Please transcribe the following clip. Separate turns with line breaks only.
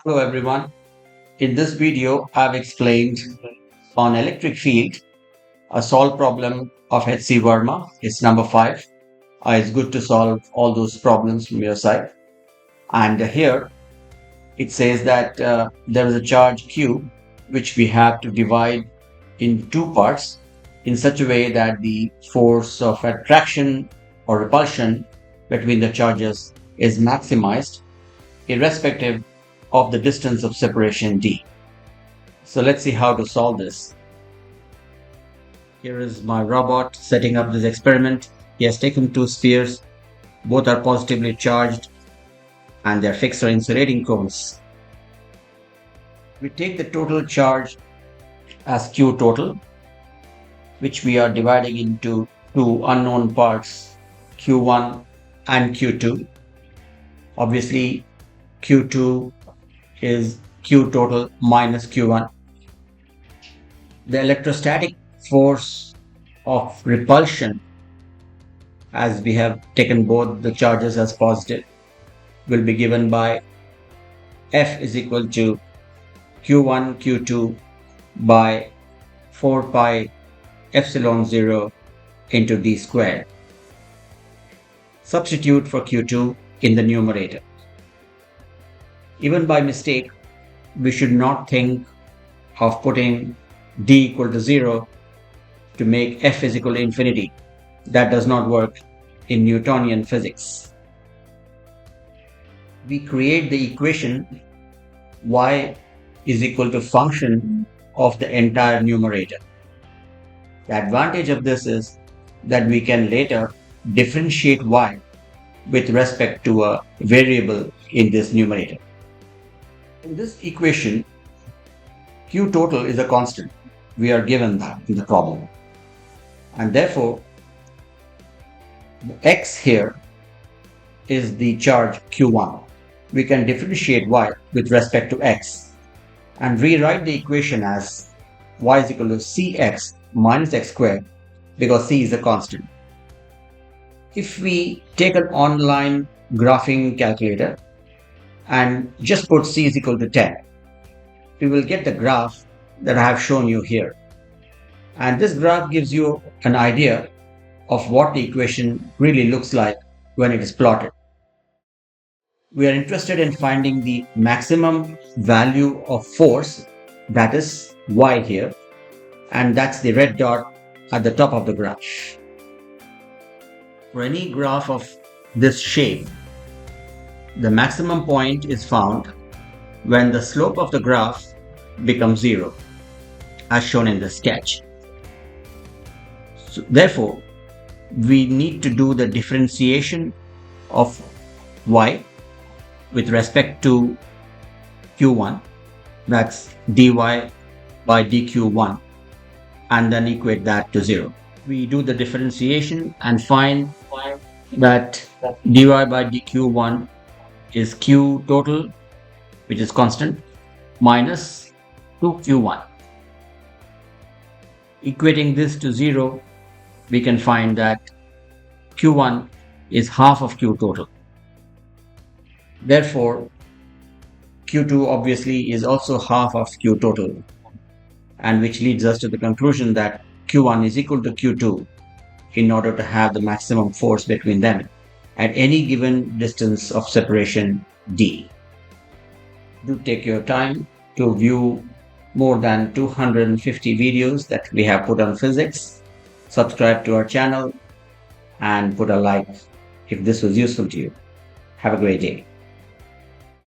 Hello everyone. In this video, I've explained on electric field a solved problem of H.C.Verma. It's number 5. It's good to solve all those problems from your side. And here it says that there is a charge Q which we have to divide in two parts in such a way that the force of attraction or repulsion between the charges is maximized irrespective of the distance of separation d. So let's see how to solve this. Here is my robot setting up this experiment. He has taken two spheres. Both are positively charged and they're fixed on insulating cones. We take the total charge as Q total, which we are dividing into two unknown parts, Q1 and Q2. Obviously, Q2 is Q total minus Q1. The electrostatic force of repulsion, as we have taken both the charges as positive, will be given by F is equal to Q1 Q2 by 4 pi epsilon 0 into d squared. Substitute for Q2 in the numerator. Even by mistake, we should not think of putting d equal to 0 to make F is equal to infinity. That does not work in Newtonian physics. We create the equation y is equal to function of the entire numerator. The advantage of this is that we can later differentiate y with respect to a variable in this numerator. In this equation, Q total is a constant. We are given that in the problem. And therefore, x here is the charge Q1. We can differentiate y with respect to x and rewrite the equation as y is equal to cx minus x squared because c is a constant. If we take an online graphing calculator and just put c is equal to 10, we will get the graph that I have shown you here. And this graph gives you an idea of what the equation really looks like when it is plotted. We are interested in finding the maximum value of force, that is y here, and that's the red dot at the top of the graph. For any graph of this shape, the maximum point is found when the slope of the graph becomes 0, as shown in the sketch. So, therefore, we need to do the differentiation of y with respect to q1, that's dy by dq1, and then equate that to 0. We do the differentiation and find that dy by dq1 is q total, which is constant, minus 2q1. Equating this to 0, we can find that q1 is half of q total. Therefore, q2 obviously is also half of q total, and which leads us to the conclusion that q1 is equal to q2 in order to have the maximum force between them at any given distance of separation d. Do take your time to view more than 250 videos that we have put on physics. Subscribe to our channel and put a like if this was useful to you. Have a great day.